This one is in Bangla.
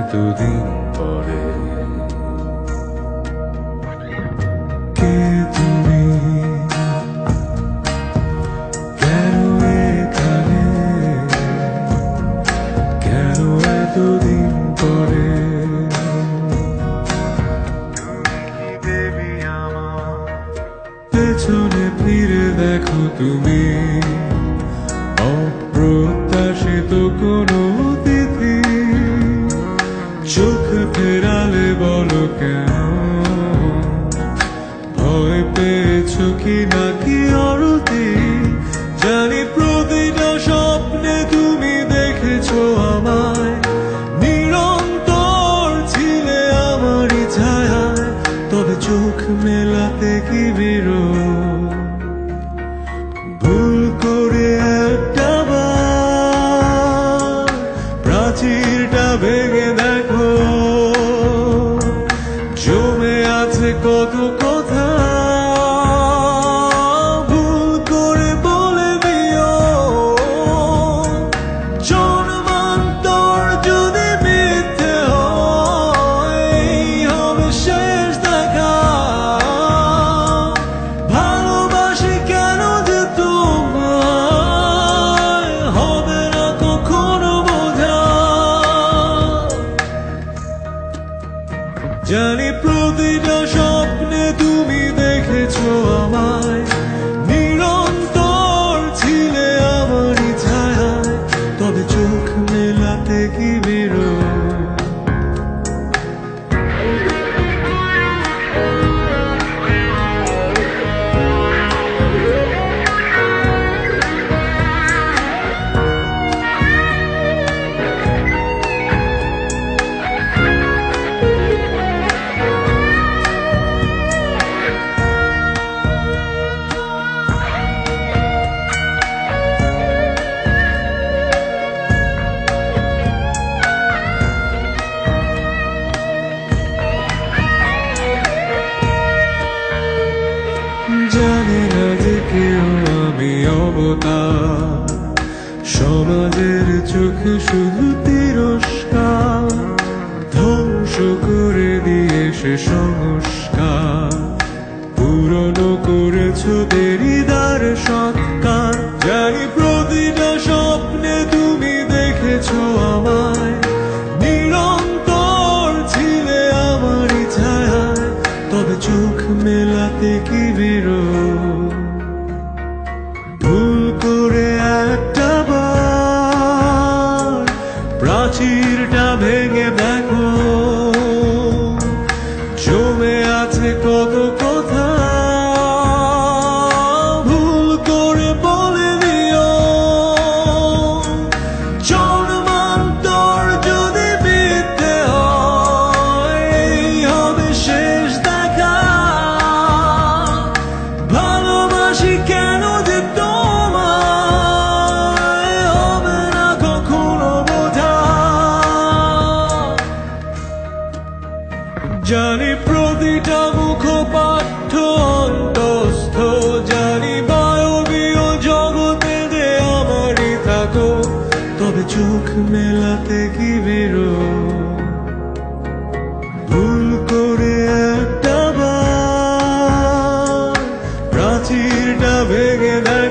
এতদিন পরে। কে তুমি, কেন এখানে, কেন এতদিন পরে? পেছনে ফিরে দেখো তুমি, অপ্রত্যাশিত কোনো অতিথি। চোখ ফেরালে বলো কেন, ভয় পেয়েছো কি নাকি অরতি? জানি প্রতিটা স্বপ্নে তুমি দেখেছো আমায়, নিরন্তর ছিলে আমারই ছায়ায়। তবে চোখ মেলাতে কি বিরোধ? ভুল করে একটা বার প্রাচীরটা ভেঙে দেখো, জমে আছে কত কথা। ভুল করে বলে দিও, জন্মান্তর যদি মিথ্যে হয়, এই হবে শেষ দেখা। ভালোবাসি কেন যে তোমায়, হবে না কখনো বোঝা। জানি প্রতিটা স্বপ্নে তুমি দেখেছো আমায়, নিরন্তর ছিলে আমারই ছায়ায়। তবে চোখ মেলাতে কি বিরোধ? জানি না যে কেউ আমি অবতার, সমাজের চোখে শুধু তিরস্কার। ধ্বংস করে দিয়ে সে সংস্কার, পুরনো করেছো দেরিদার সৎকার। জানি প্রতিটা স্বপ্নে তুমি দেখেছো আমায়, নিরন্তর ছিলে আমারই ছায়ায়। তবে চোখ মেলাতে কি বিরোধ? ভুল করে একটা বার প্রাচীরটা ভেঙে দেখো, জমে আছে কত কথা। ভুল করে বলে দিও, জন্মান্তর যদি মিথ্যে হয়, এই হবে শেষ দেখা। ভালোবাসি কেন যে তোমায়, হবে না কখনো বোঝা। জানি প্রতিটা মুখপাঠ্য অন্তস্থ, জানি বায়বীয় জগতে যে আমারই থাকো। তবে চোখ মেলাতে কি বিরোধ? ভুল করে একটা বার প্রাচীরটা ভেঙে দেয়।